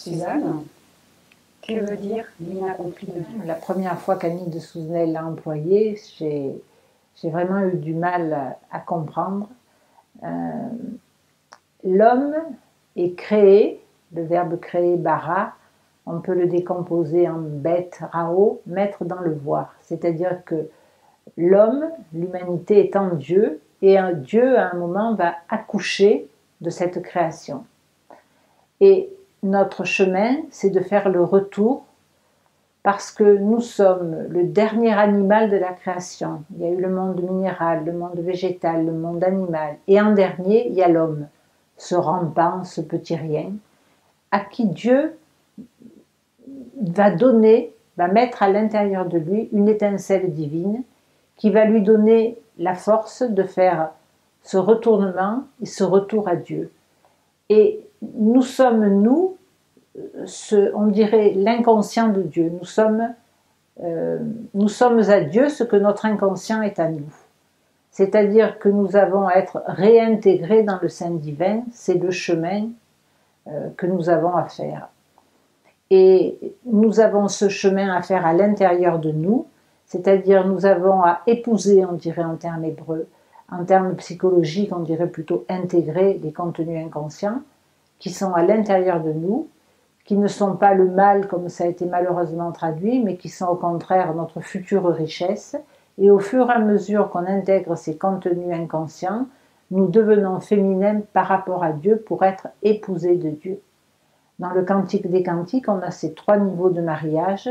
Suzanne, que veut dire l'inaccompli de Dieu? La première fois qu'Annie de Souzenay l'a employé, j'ai vraiment eu du mal à comprendre. L'homme est créé, le verbe créer, bara, on peut le décomposer en bête, rao, mettre dans le voir. C'est-à-dire que l'homme, l'humanité est en Dieu, et Dieu à un moment va accoucher de cette création. Et notre chemin, c'est de faire le retour, parce que nous sommes le dernier animal de la création. Il y a eu le monde minéral, le monde végétal, le monde animal, et en dernier, il y a l'homme, ce rampant, ce petit rien, à qui Dieu va donner, va mettre à l'intérieur de lui une étincelle divine qui va lui donner la force de faire ce retournement et ce retour à Dieu. Et nous sommes, nous, on dirait l'inconscient de Dieu. Nous sommes à Dieu ce que notre inconscient est à nous. C'est-à-dire que nous avons à être réintégrés dans le sein divin, c'est le chemin que nous avons à faire. Et nous avons ce chemin à faire à l'intérieur de nous, c'est-à-dire nous avons à épouser, on dirait en termes hébreux, en termes psychologiques, on dirait plutôt intégrer les contenus inconscients qui sont à l'intérieur de nous, qui ne sont pas le mal comme ça a été malheureusement traduit, mais qui sont au contraire notre future richesse. Et au fur et à mesure qu'on intègre ces contenus inconscients, nous devenons féminins par rapport à Dieu pour être épousés de Dieu. Dans le Cantique des Cantiques, on a ces 3 niveaux de mariage.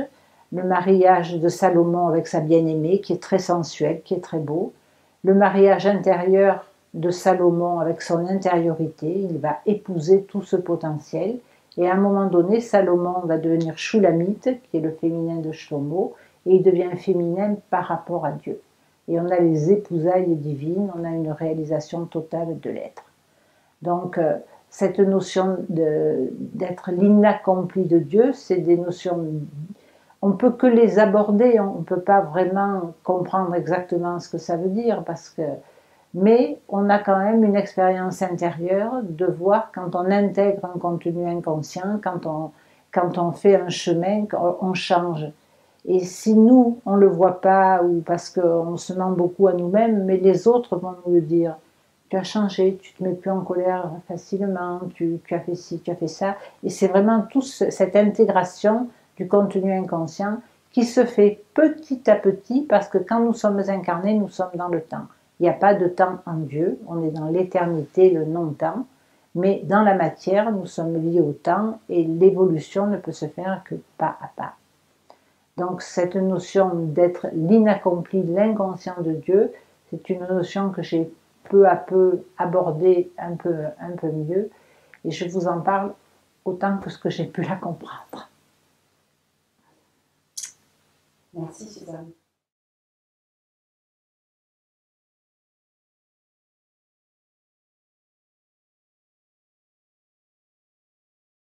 Le mariage de Salomon avec sa bien-aimée, qui est très sensuel, qui est très beau. Le mariage intérieur de Salomon avec son intériorité, il va épouser tout ce potentiel. Et à un moment donné, Salomon va devenir Shulamite, qui est le féminin de Shlomo, et il devient féminin par rapport à Dieu. Et on a les épousailles divines, on a une réalisation totale de l'être. Donc, cette notion d'être l'inaccompli de Dieu, c'est des notions, on ne peut que les aborder, on ne peut pas vraiment comprendre exactement ce que ça veut dire, mais on a quand même une expérience intérieure de voir quand on intègre un contenu inconscient, quand on fait un chemin, on change. Et si nous, on ne le voit pas, ou parce qu'on se ment beaucoup à nous-mêmes, mais les autres vont nous le dire. Tu as changé, tu te mets plus en colère facilement, tu as fait ci, tu as fait ça. Et c'est vraiment toute cette intégration du contenu inconscient qui se fait petit à petit, parce que quand nous sommes incarnés, nous sommes dans le temps. Il n'y a pas de temps en Dieu, on est dans l'éternité, le non-temps, mais dans la matière, nous sommes liés au temps, et l'évolution ne peut se faire que pas à pas. Donc cette notion d'être l'inaccompli, l'inconscient de Dieu, c'est une notion que j'ai peu à peu abordée un peu mieux, et je vous en parle autant que ce que j'ai pu la comprendre. Merci Suzanne.